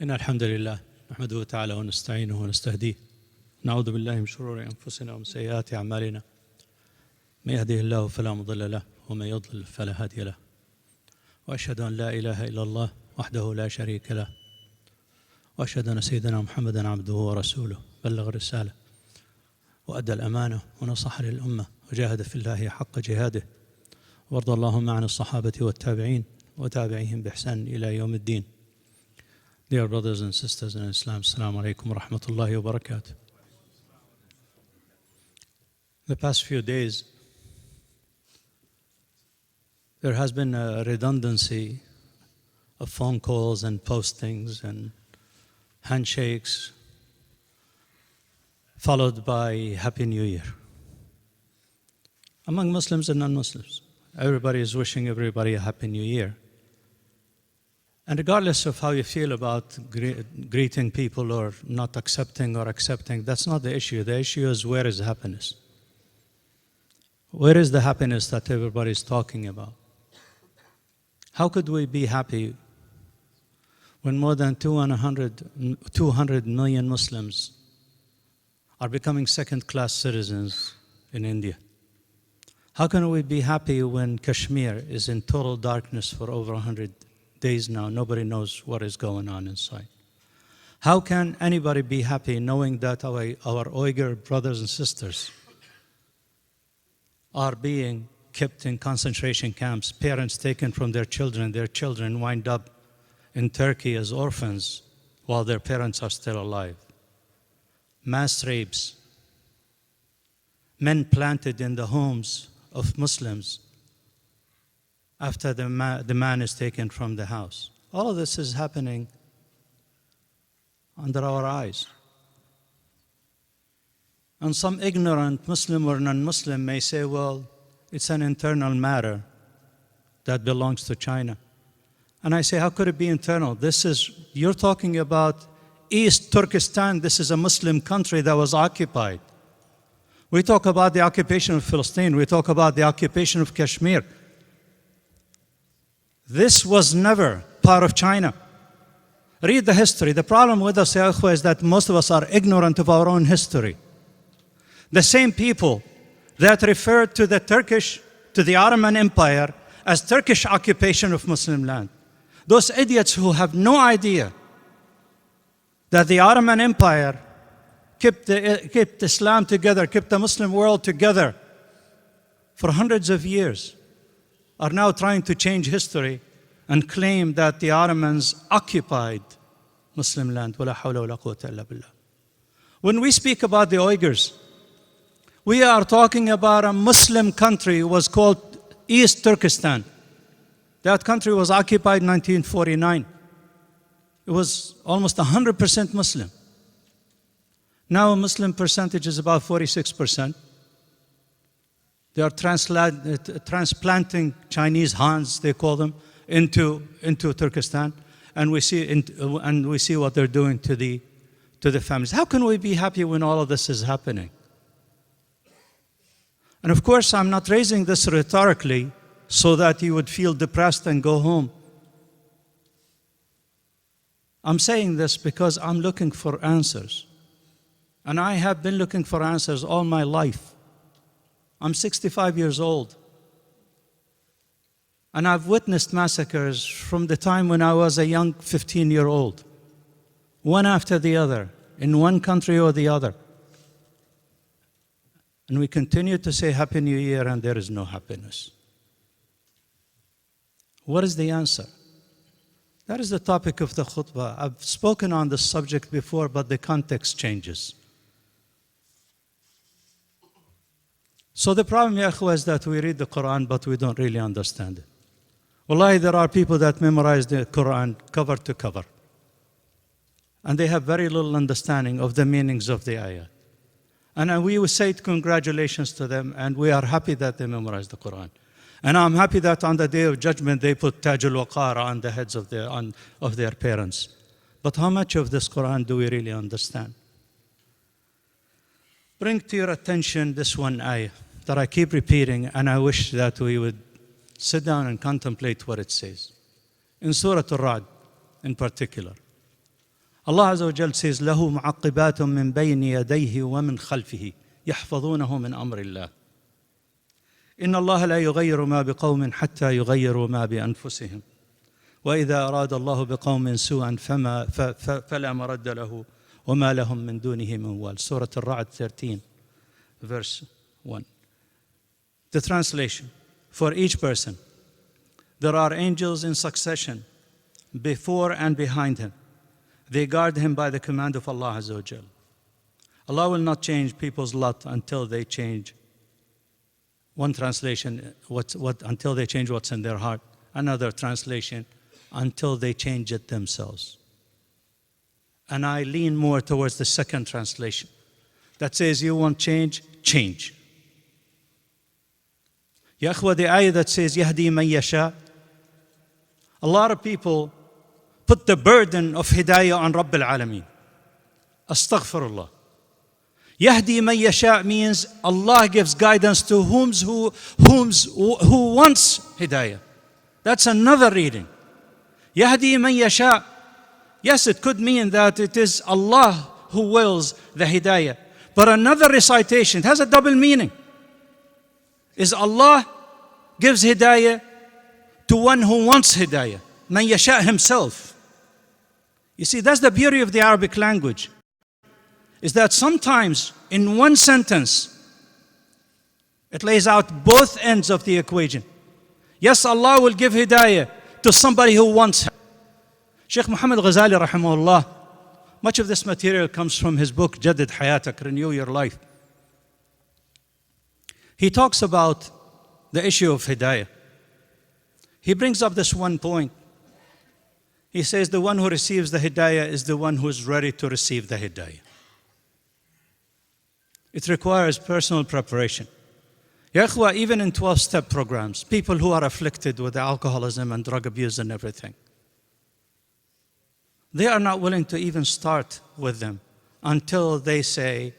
إن الحمد لله نحمده تعالى ونستعينه ونستهديه نعوذ بالله من شرور أنفسنا ومن سيئات أعمالنا من يهده الله فلا مضل له ومن يضلل فلا هادي له وأشهد أن لا إله إلا الله وحده لا شريك له وأشهد أن سيدنا محمدا عبده ورسوله بلغ الرسالة وأدى الأمانة ونصح للأمة وجاهد في الله حق جهاده وارض اللهم عن الصحابة والتابعين وتابعيهم بإحسان إلى يوم الدين. Dear brothers and sisters in Islam, Assalamu alaikum wa rahmatullahi wa barakatuh. The past few days, there has been a redundancy of phone calls and postings and handshakes, followed by Happy New Year. Among Muslims and non-Muslims, everybody is wishing everybody a Happy New Year. And regardless of how you feel about greeting people or not accepting or accepting, that's not the issue. The issue is, where is happiness? Where is the happiness that everybody is talking about? How could we be happy when more than 200 million Muslims are becoming second-class citizens in India? How can we be happy when Kashmir is in total darkness for over 100 days now? Nobody knows what is going on inside. How can anybody be happy knowing that our Uyghur brothers and sisters are being kept in concentration camps, parents taken from their children wind up in Turkey as orphans while their parents are still alive? Mass rapes, men planted in the homes of Muslims after the man is taken from the house. All of this is happening under our eyes. And some ignorant Muslim or non-Muslim may say, well, it's an internal matter that belongs to China. And I say, how could it be internal? You're talking about East Turkestan. This is a Muslim country that was occupied. We talk about the occupation of Palestine. We talk about the occupation of Kashmir. This was never part of China. Read the history. The problem with us, ya ikhwa, is that most of us are ignorant of our own history. The same people that referred to the Ottoman Empire as Turkish occupation of Muslim land. Those idiots who have no idea that the Ottoman Empire kept Islam together, kept the Muslim world together for hundreds of years, are now trying to change history and claim that the Ottomans occupied Muslim land. وَلَا حَوْلَ وَلَا قُوَّةَ إِلَّا بِاللَّهِ. When we speak about the Uyghurs, we are talking about a Muslim country. It was called East Turkestan. That country was occupied in 1949. It was almost 100% Muslim. Now Muslim percentage is about 46%. They are transplanting Chinese Hans, they call them, into Turkestan, and we see what they're doing to the families. How can we be happy when all of this is happening? And of course, I'm not raising this rhetorically so that you would feel depressed and go home. I'm saying this because I'm looking for answers. And I have been looking for answers all my life. I'm 65 years old. And I've witnessed massacres from the time when I was a young 15-year-old, one after the other, in one country or the other. And we continue to say Happy New Year, and there is no happiness. What is the answer? That is the topic of the khutbah. I've spoken on this subject before, but the context changes. So the problem, ya ikhwa, is that we read the Quran, but we don't really understand it. Wallahi, there are people that memorize the Quran cover to cover. And they have very little understanding of the meanings of the ayah. And we would say congratulations to them, and we are happy that they memorized the Quran. And I'm happy that on the Day of Judgment, they put Taj al-Waqar on the heads of their parents. But how much of this Quran do we really understand? Bring to your attention this one ayah that I keep repeating, and I wish that we would sit down and contemplate what it says. In Surah Al-Ra'd in particular. Allah Azza wa Jal says, لَهُ مُعَقِّبَاتٌ مِّن بَيْنِ يَدَيْهِ وَمِنْ خَلْفِهِ يَحْفَظُونَهُ مِنْ أَمْرِ اللَّهِ إِنَّ اللَّهَ لَا يُغَيِّرُ مَا بِقَوْمٍ حَتَّى يُغَيِّرُوا مَا بِأَنفُسِهِمْ وَإِذَا أَرَادَ اللَّهُ بِقَوْمٍ سُوءًا فَلَا مَرَدَّ لَهُ وَمَا لَهُم مِّن دُونِهِ مِن وَالٍ. Surah Al-Ra'd 13, verse 1. The translation: for each person, there are angels in succession, before and behind him. They guard him by the command of Allah Azza wa Jal. Allah will not change people's lot until they change. One translation, until they change what's in their heart. Another translation, until they change it themselves. And I lean more towards the second translation that says, you want change, change. Ya akhwa, the ayah that says, Yahdi man yasha, a lot of people put the burden of hidayah on Rabbil Alameen. Astaghfirullah. Yahdi man yasha means Allah gives guidance to who wants hidayah. That's another reading. Yahdi man yasha. Yes, it could mean that it is Allah who wills the hidayah. But another recitation, it has a double meaning. Is Allah gives hidayah to one who wants hidayah. Man yasha himself. You see, that's the beauty of the Arabic language. Is that sometimes in one sentence, it lays out both ends of the equation. Yes, Allah will give hidayah to somebody who wants it. Sheikh Mohammad Ghazali rahimahullah, much of this material comes from his book, Jaddid Hayatak, Renew Your Life. He talks about the issue of hidayah. He brings up this one point. He says the one who receives the hidayah is the one who is ready to receive the hidayah. It requires personal preparation. Ya akhwa, even in 12-step programs, people who are afflicted with alcoholism and drug abuse and everything, they are not willing to even start with them until they say,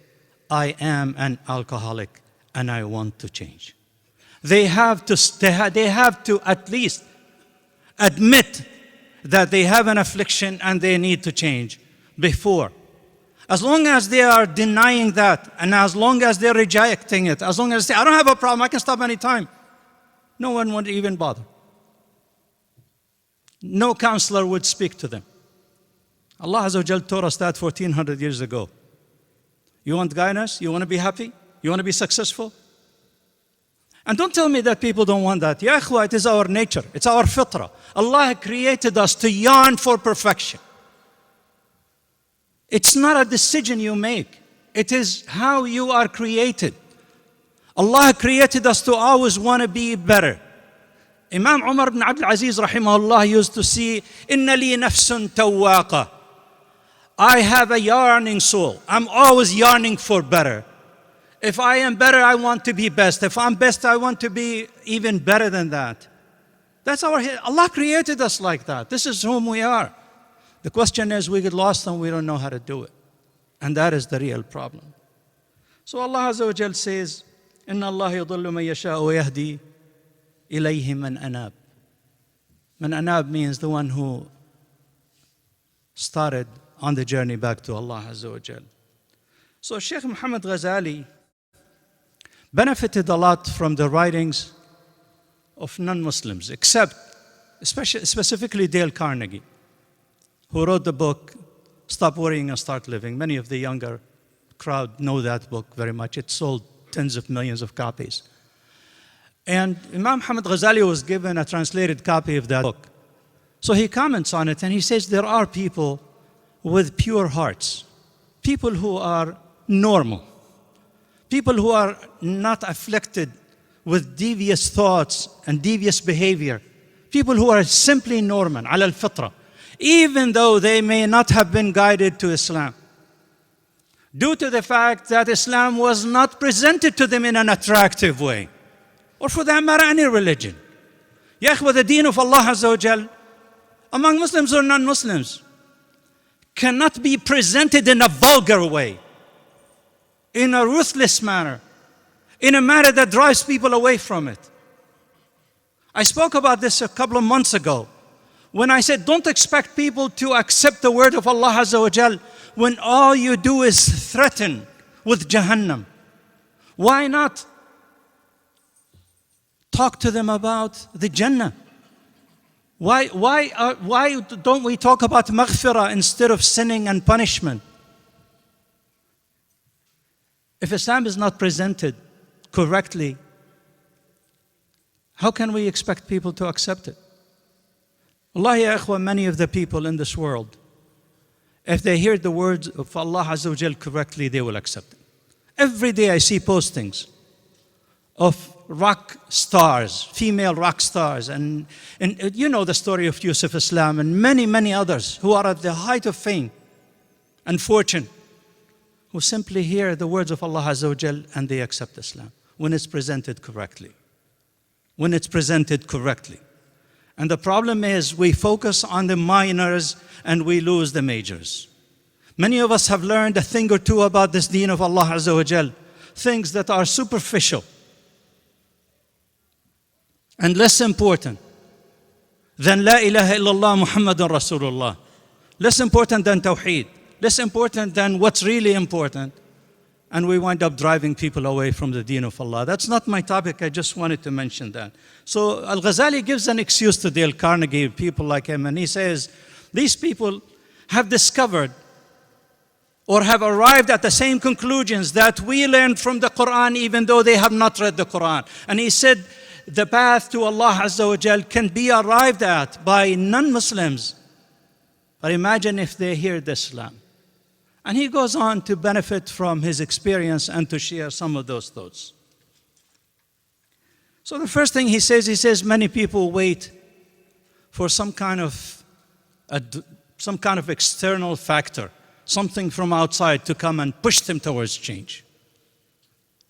I am an alcoholic and I want to change. They have to at least admit that they have an affliction and they need to change before. As long as they are denying that, and as long as they're rejecting it, as long as they say, I don't have a problem, I can stop anytime, no one would even bother. No counselor would speak to them. Allah Azza wa Jal taught us that 1400 years ago. You want guidance? You want to be happy? You want to be successful? And don't tell me that people don't want that. Ya akhwa, it is our nature. It's our fitrah. Allah created us to yearn for perfection. It's not a decision you make. It is how you are created. Allah created us to always want to be better. Imam Umar ibn Abdul Aziz rahimahullah used to say, Inna li nafsun tawwaqa. I have a yearning soul. I'm always yearning for better. If I am better, I want to be best. If I'm best, I want to be even better than that. That's Allah created us like that. This is whom we are. The question is, we get lost and we don't know how to do it. And that is the real problem. So Allah Azza wa Jal says, Inna Allah yudillu man yasha'u wa yahdi ilayhi man anab. Man anab means the one who started on the journey back to Allah Azza wa Jal. So Sheikh Muhammad Ghazali benefited a lot from the writings of non-Muslims, specifically Dale Carnegie, who wrote the book, Stop Worrying and Start Living. Many of the younger crowd know that book very much. It sold tens of millions of copies. And Imam Muhammad Ghazali was given a translated copy of that book. So he comments on it and he says there are people with pure hearts, people who are normal, people who are not afflicted with devious thoughts and devious behavior, people who are simply normal, ala al-fitra, even though they may not have been guided to Islam, due to the fact that Islam was not presented to them in an attractive way, or for that matter, any religion. Ya akhwa, the deen of Allah Azza wa Jal, among Muslims or non-Muslims, cannot be presented in a vulgar way, in a ruthless manner, in a manner that drives people away from it. I spoke about this a couple of months ago When I said don't expect people to accept the word of Allah Azza wa Jal, when all you do is threaten with Jahannam, why not talk to them about the Jannah? Why don't we talk about maghfirah instead of sinning and punishment? If Islam is not presented correctly, how can we expect people to accept it? Wallahi ya ikhwa, many of the people in this world, if they hear the words of Allah Azza wa Jal correctly, they will accept it. Every day I see postings of rock stars, female rock stars, and you know the story of Yusuf Islam and many others who are at the height of fame and fortune, who simply hear the words of Allah Azza wa Jal and they accept Islam when it's presented correctly. When it's presented correctly. And the problem is we focus on the minors and we lose the majors. Many of us have learned a thing or two about this deen of Allah Azza wa Jal, things that are superficial and less important than La ilaha illallah Muhammadun Rasulullah, less important than Tawheed, less important than what's really important. And we wind up driving people away from the deen of Allah. That's not my topic, I just wanted to mention that. So Al-Ghazali gives an excuse to Dale Carnegie, people like him, and he says, these people have discovered or have arrived at the same conclusions that we learned from the Quran even though they have not read the Quran. And he said, the path to Allah Azza wa Jal can be arrived at by non-Muslims. But imagine if they hear the Islam. And he goes on to benefit from his experience and to share some of those thoughts. So the first thing he says many people wait for some kind of external factor, something from outside to come and push them towards change.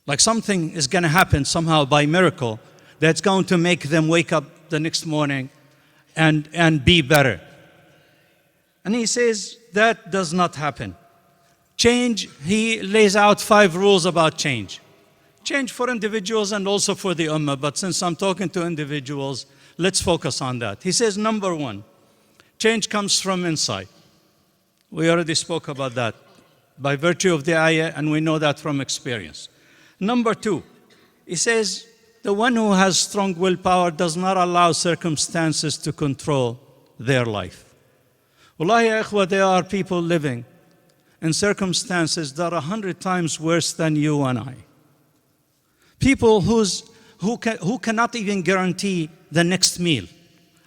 Like something is going to happen somehow by miracle that's going to make them wake up the next morning and be better. And he says that does not happen. Change, he lays out 5 rules about change. Change for individuals and also for the ummah, but since I'm talking to individuals, let's focus on that. He says, number 1, change comes from inside. We already spoke about that by virtue of the ayah, and we know that from experience. Number 2, he says, the one who has strong willpower does not allow circumstances to control their life. Wallahi ya ikhwa, there are people living in circumstances that are 100 times worse than you and I. People who cannot even guarantee the next meal.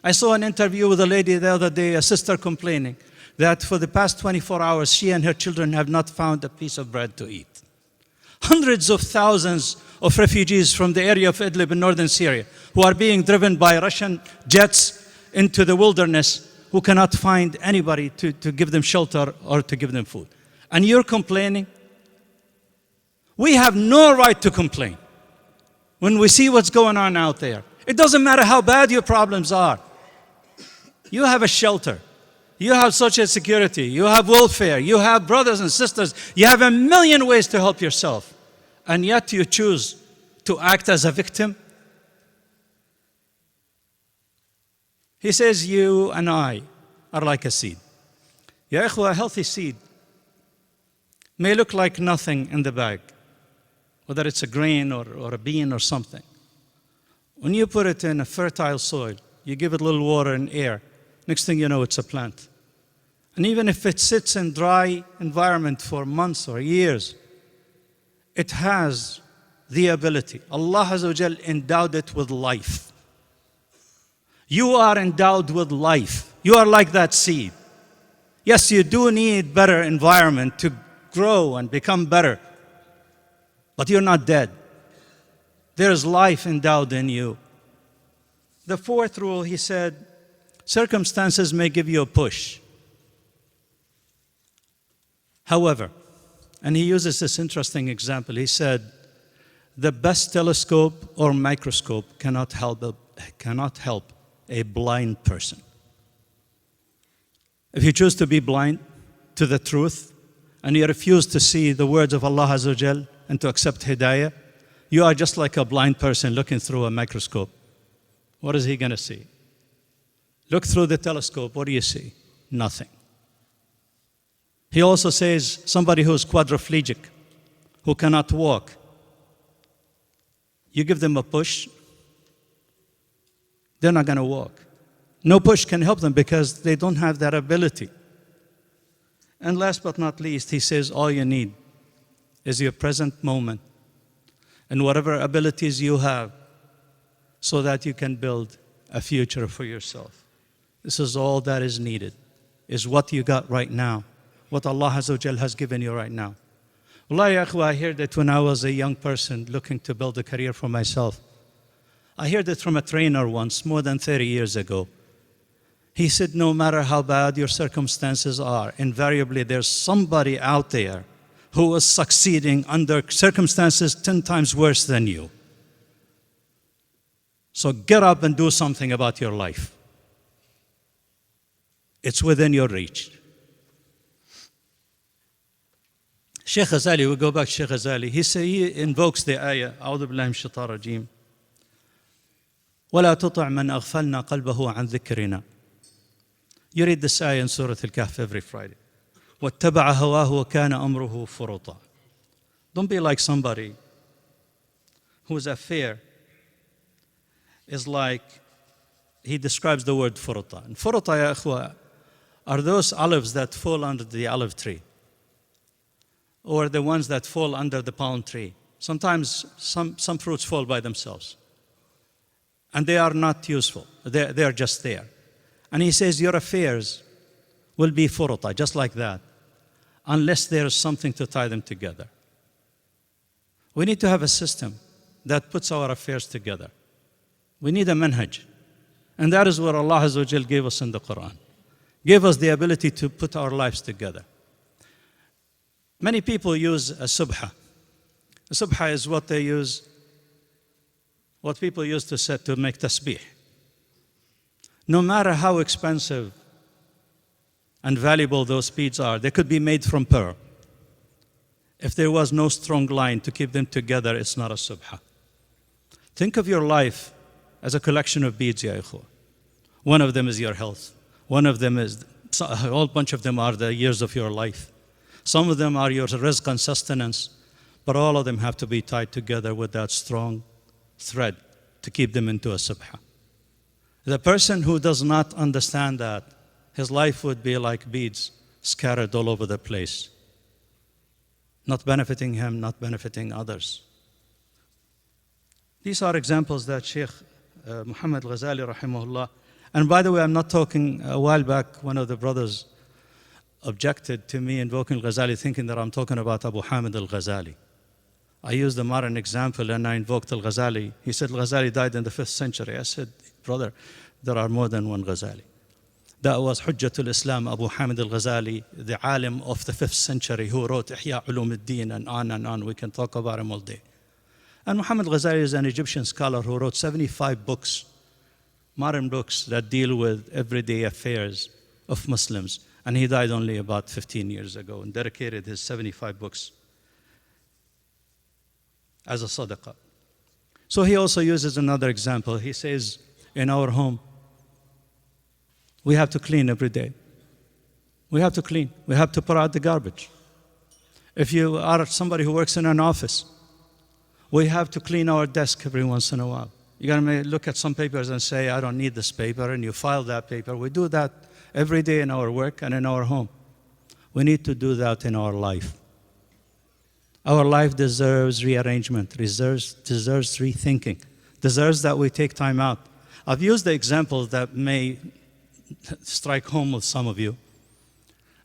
I saw an interview with a lady the other day, a sister complaining that for the past 24 hours, she and her children have not found a piece of bread to eat. Hundreds of thousands of refugees from the area of Idlib in northern Syria who are being driven by Russian jets into the wilderness, who cannot find anybody to give them shelter or to give them food. And you're complaining? We have no right to complain when we see what's going on out there. It doesn't matter how bad your problems are. You have a shelter. You have social security. You have welfare. You have brothers and sisters. You have a million ways to help yourself. And yet you choose to act as a victim. He says you and I are like a seed. Ya ikhwa, a healthy seed may look like nothing in the bag, whether it's a grain or a bean or something. When you put it in a fertile soil, you give it a little water and air, next thing you know, it's a plant. And even if it sits in dry environment for months or years, it has the ability. Allah Azza wa Jal endowed it with life. You are endowed with life. You are like that seed. Yes, you do need better environment to grow and become better, but you're not dead. There is life endowed in you. The 4th rule, he said, circumstances may give you a push. However, and he uses this interesting example, he said, the best telescope or microscope cannot help a blind person. If you choose to be blind to the truth, and you refuse to see the words of Allah Azza wa Jal and to accept hidayah, you are just like a blind person looking through a microscope. What is he going to see? Look through the telescope, what do you see? Nothing. He also says somebody who's quadriplegic, who cannot walk, you give them a push, they're not going to walk. No push can help them because they don't have that ability. And last but not least, he says all you need is your present moment and whatever abilities you have so that you can build a future for yourself. This is all that is needed, is what you got right now, what Allah Azza wa Jal has given you right now. Wallahi, ya akhwa, I heard it when I was a young person looking to build a career for myself. I heard it from a trainer once, more than 30 years ago. He said, no matter how bad your circumstances are, invariably there's somebody out there who is succeeding under circumstances 10 times worse than you. So get up and do something about your life. It's within your reach. Sheikh Ghazali, we go back to Sheikh Ghazali. He invokes the ayah, أعوذ بالله من الشيطان الرجيم. ولا تطع من أغفلنا قلبه عن ذكرنا. You read this ayah in Surah Al-Kahf every Friday. واتبع هواه وكان أمره فرطا. Don't be like somebody whose affair is like, he describes the word furuta. And furuta, ya akhwa, are those olives that fall under the olive tree, or the ones that fall under the palm tree. Sometimes some fruits fall by themselves, and they are not useful. They are just there. And he says your affairs will be furuta, just like that, unless there is something to tie them together. We need to have a system that puts our affairs together. We need a manhaj. And that is what Allah Azza wa Jal gave us in the Quran. Gave us the ability to put our lives together. Many people use a subha. A subha is what they use, what people use to make tasbih. No matter how expensive and valuable those beads are, they could be made from pearl. If there was no strong line to keep them together, it's not a subha. Think of your life as a collection of beads, ya ikhwa. One of them is your health. One of them is, a whole bunch of them are the years of your life. Some of them are your rizq and sustenance, but all of them have to be tied together with that strong thread to keep them into a subha. The person who does not understand that, his life would be like beads scattered all over the place, not benefiting him, not benefiting others. These are examples that Sheikh Muhammad Ghazali rahimahullah. And by the way, I'm not talking, a while back, one of the brothers objected to me invoking Ghazali, thinking that I'm talking about Abu Hamid al-Ghazali. I used a modern example and I invoked al-Ghazali. He said al-Ghazali died in the 5th century. I said, brother, there are more than one Ghazali. That was Hujjatul Islam, Abu Hamid al-Ghazali, the alim of the 5th century who wrote Ihya Ulum al-Din and on. We can talk about him all day. And Muhammad Ghazali is an Egyptian scholar who wrote 75 books, modern books that deal with everyday affairs of Muslims. And he died only about 15 years ago and dedicated his 75 books as a sadaqah. So he also uses another example. He says, in our home, we have to clean every day. We have to clean. We have to put out the garbage. If you are somebody who works in an office, we have to clean our desk every once in a while. You're going to look at some papers and say, I don't need this paper, and you file that paper. We do that every day in our work and in our home. We need to do that in our life. Our life deserves rearrangement, deserves rethinking, deserves that we take time out. I've used the example that may strike home with some of you,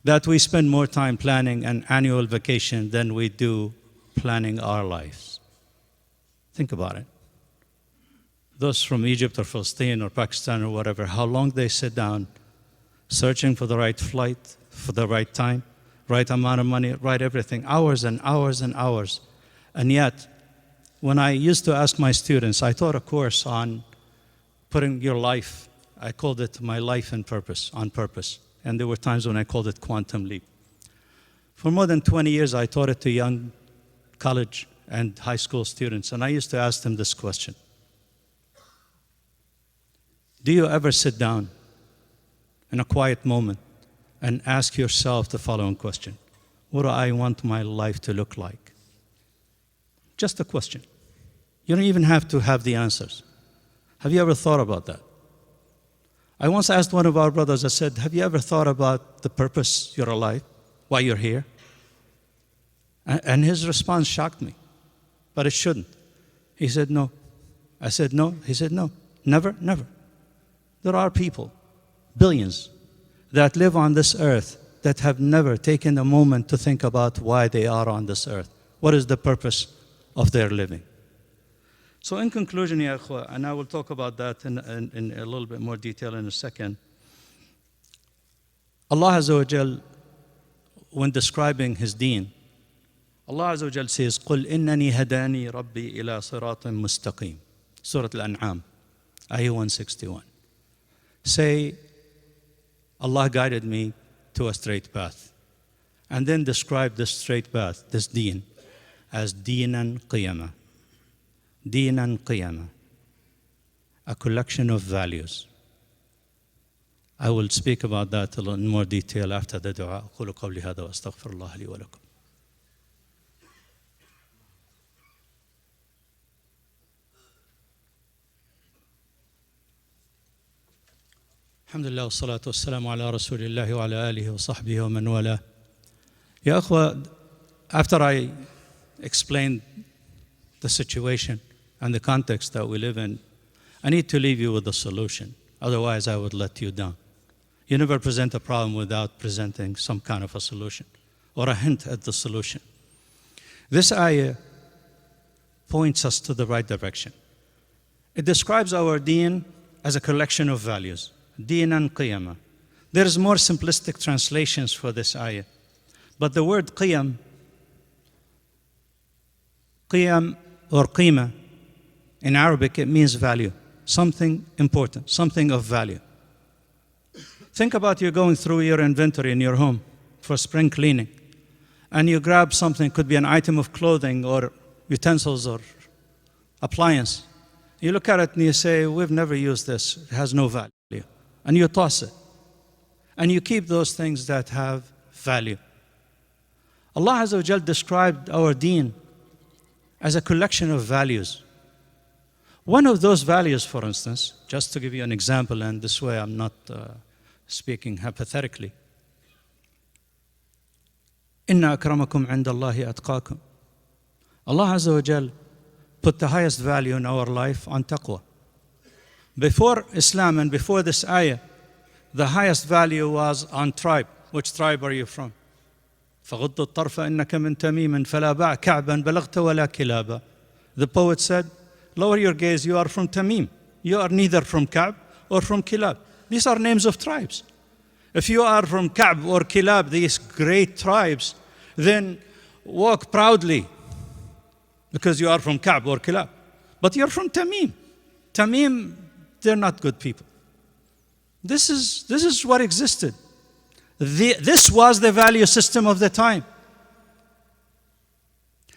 that we spend more time planning an annual vacation than we do planning our lives. Think about it. Those from Egypt or Palestine or Pakistan or whatever, how long they sit down searching for the right flight, for the right time, right amount of money, right everything, hours and hours and hours. And yet, when I used to ask my students, I taught a course on putting your life, I called it my life and purpose, on purpose. And there were times when I called it quantum leap. For more than 20 years, I taught it to young college and high school students. And I used to ask them this question. Do you ever sit down in a quiet moment and ask yourself the following question: what do I want my life to look like? Just a question. You don't even have to have the answers. Have you ever thought about that? I once asked one of our brothers, I said, have you ever thought about the purpose you're alive, why you're here? And his response shocked me, but it shouldn't. He said, no. I said, no. He said, no. Never, never. There are people, billions, that live on this earth that have never taken a moment to think about why they are on this earth. What is the purpose of their living? So in conclusion, ya ikhwa, and I will talk about that in a little bit more detail in a second. Allah Azza wa Jal, when describing His deen, Allah Azza wa Jal says, قُلْ إِنَّنِي هَدَانِي رَبِّي إِلَى صِرَاطٍ مُسْتَقِيمٍ. Surah Al-An'am, Ayah 161. Say, Allah guided me to a straight path. And then describe this straight path, this deen, as deenan qiyamah. Deenan qiyamah. A collection of values. I will speak about that in more detail after the dua. أقول قولي هذا وأستغفر الله لي ولكم. Alhamdulillah, wassalatu wassalamu ala rasulillahi wa ala alihi wa sahbihi wa man wala. Ya akhwa, after I explained the situation and the context that we live in, I need to leave you with a solution. Otherwise, I would let you down. You never present a problem without presenting some kind of a solution or a hint at the solution. This ayah points us to the right direction. It describes our deen as a collection of values. Deenan qiyamah. There is more simplistic translations for this ayah. But the word qiyam or qima, in Arabic, it means value. Something important, something of value. Think about you going through your inventory in your home for spring cleaning, and you grab something, could be an item of clothing or utensils or appliance. You look at it and you say, we've never used this, it has no value. And you toss it. And you keep those things that have value. Allah Azza wa Jal described our deen as a collection of values. One of those values, for instance, just to give you an example, and this way I'm not speaking hypothetically. Inna akramakum indallahi atqakum. Allah Azza wa Jal put the highest value in our life on taqwa. Before Islam and before this ayah, the highest value was on tribe. Which tribe are you from? فَغُضُّ الطَّرْفَ إِنَّكَ مِن تَمِيمٍ فَلَا بَعْ كَعْبًا بَلَغْتَ وَلَا كِلَابًا. The poet said, lower your gaze, you are from Tamim. You are neither from Ka'b or from Kilab. These are names of tribes. If you are from Ka'b or Kilab, these great tribes, then walk proudly because you are from Ka'b or Kilab. But you're from Tamim. Tamim, they're not good people. This is what existed. This was the value system of the time.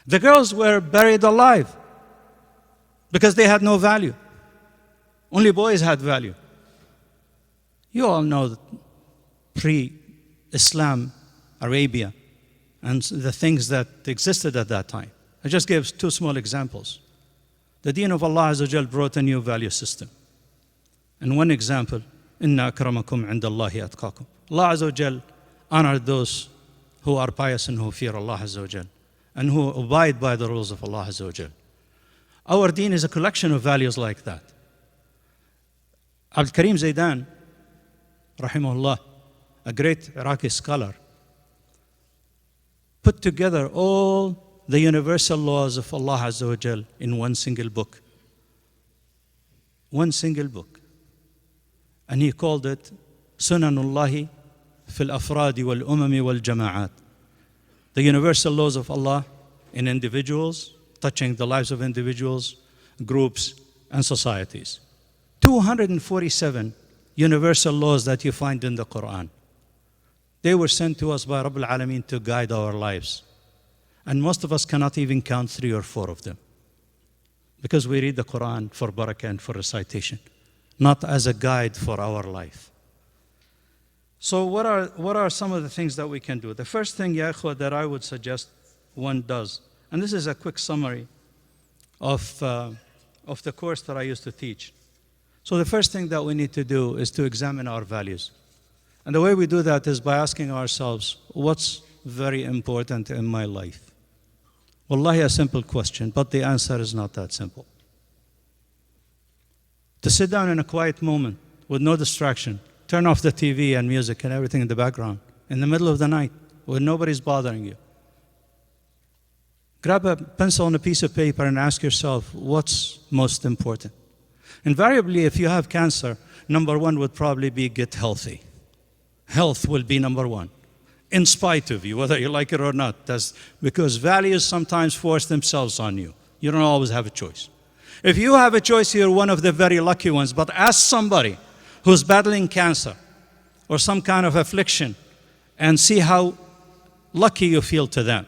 The girls were buried alive because they had no value. Only boys had value. You all know that pre-Islam Arabia and the things that existed at that time. I just gave two small examples. The deen of Allah Azza wa Jal brought a new value system. And one example, Inna akramakum indallahi atqakum. Allah Azza wa Jal honored those who are pious and who fear Allah Azza wa Jal and who abide by the rules of Allah Azza wa Jal. Our deen is a collection of values like that. Abdul Karim Zaidan, rahimahullah, a great Iraqi scholar, put together all the universal laws of Allah Azza wa Jal in one single book. One single book. And he called it Sunanullahi fil Afradi wal Umami wal Jama'at. The universal laws of Allah in individuals, touching the lives of individuals, groups, and societies. 247 universal laws that you find in the Quran. They were sent to us by Rabbul Alameen to guide our lives. And most of us cannot even count 3 or 4 of them. Because we read the Quran for barakah and for recitation, not as a guide for our life. So what are some of the things that we can do? The first thing, ya ikhwa, that I would suggest one does, and this is a quick summary of the course that I used to teach. So the first thing that we need to do is to examine our values. And the way we do that is by asking ourselves, what's very important in my life? Wallahi, a simple question, but the answer is not that simple. To sit down in a quiet moment with no distraction, turn off the TV and music and everything in the background, in the middle of the night, when nobody's bothering you. Grab a pencil and a piece of paper and ask yourself, what's most important? Invariably, if you have cancer, number one would probably be get healthy. Health will be number one, in spite of you, whether you like it or not. That's because values sometimes force themselves on you. You don't always have a choice. If you have a choice, you're one of the very lucky ones. But ask somebody who's battling cancer or some kind of affliction and see how lucky you feel to them.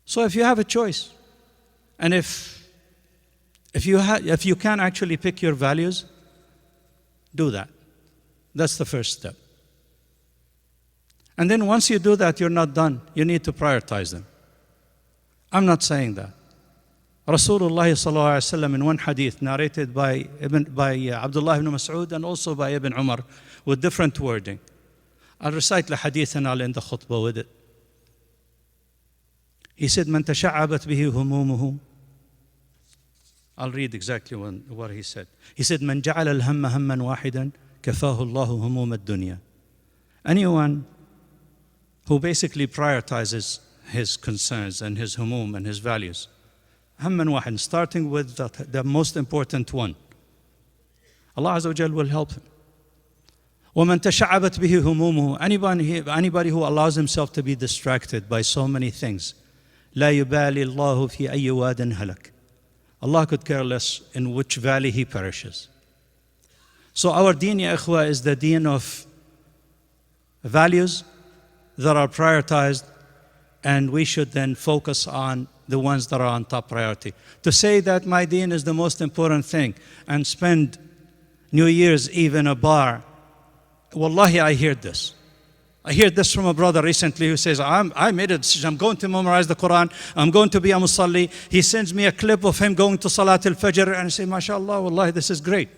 So if you have a choice, and if you can actually pick your values, do that. That's the first step. And then once you do that, you're not done. You need to prioritize them. I'm not saying that. Rasulullah sallallahu alaihi wasallam in one hadith narrated by Abdullah ibn Mas'ud and also by Ibn Umar with different wording. I'll recite the hadith and I'll end the khutbah with it. He said, "Man tasha'abat bihi humumuhu." I'll read exactly what he said. He said, "Man ja'ala al-hamma hamman wahidan kafahu Allahu humum ad-dunya." Anyone who basically prioritizes his concerns and his humum and his values, hamman wahid, starting with the most important one, Allah Azza wa Jal will help him. وَمَنْ تَشَعَّبَتْ بِهِ هُمُومُهُ. Anybody who allows himself to be distracted by so many things, لَا يُبَالِي اللَّهُ فِي أَيِّ وَادٍ هَلَكَ. Allah could care less in which valley he perishes. So our deen, ya ikhwa, is the deen of values that are prioritized, and we should then focus on the ones that are on top priority. To say that my deen is the most important thing and spend New Year's Eve in a bar, wallahi, I heard this. I heard this from a brother recently who says, I made a decision, I'm going to memorize the Quran, I'm going to be a musalli. He sends me a clip of him going to Salat al-Fajr, and I say, mashallah, wallahi, this is great.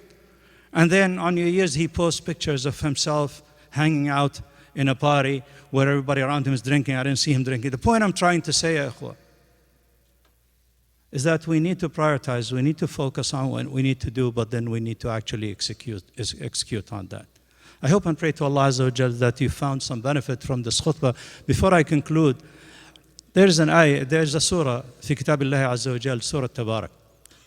And then on New Year's, he posts pictures of himself hanging out in a party where everybody around him is drinking. I didn't see him drinking. The point I'm trying to say, ikhwa, is that we need to prioritize, we need to focus on what we need to do, but then we need to actually execute on that. I hope and pray to Allah Azza wa Jal that you found some benefit from this khutbah. Before I conclude, there's a surah في كتاب الله عز وجل, Surah Tabarak.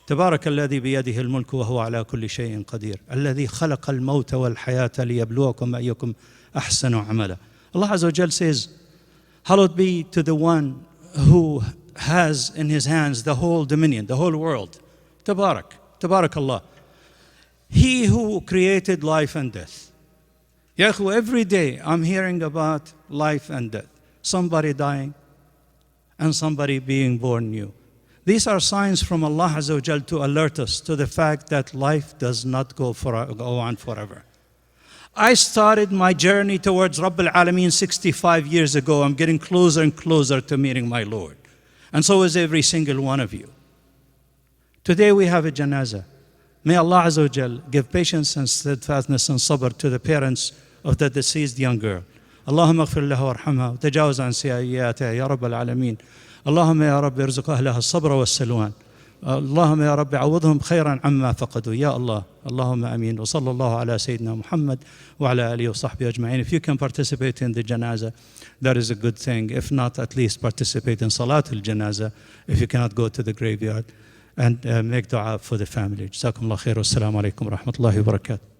تبارك الذي بيده الملك وهو على كل شيء قدير الذي خلق الموت والحياة ليبلوكم أيكم أحسن عملا. Allah Azza wa Jal says, hallowed be to the one who has in his hands the whole dominion, the whole world. Tabarak Allah. He who created life and death. Ya ikhwa, every day I'm hearing about life and death. Somebody dying and somebody being born new. These are signs from Allah Azza wa Jal to alert us to the fact that life does not go on forever. I started my journey towards Rabb al-Alameen 65 years ago. I'm getting closer and closer to meeting my Lord. And so is every single one of you. Today we have a janazah. May Allah Azza wa Jal give patience and steadfastness and sabr to the parents of the deceased young girl. اللهم اغفر لها وارحمها وتجاوز عن سيئاتها يا رب العالمين. اللهم يا رب ارزق أهلها الصبر والسلوان. اللهم يا رب عوضهم خيرا عما فقدوا يا الله. اللهم امين. وصلى الله على سيدنا محمد وعلى آله وصحبه أجمعين. If you can participate in the janazah, that is a good thing. If not, at least participate in Salat al-Janazah if you cannot go to the graveyard, and make dua for the family. جزاكم الله خير والسلام عليكم ورحمة الله وبركاته.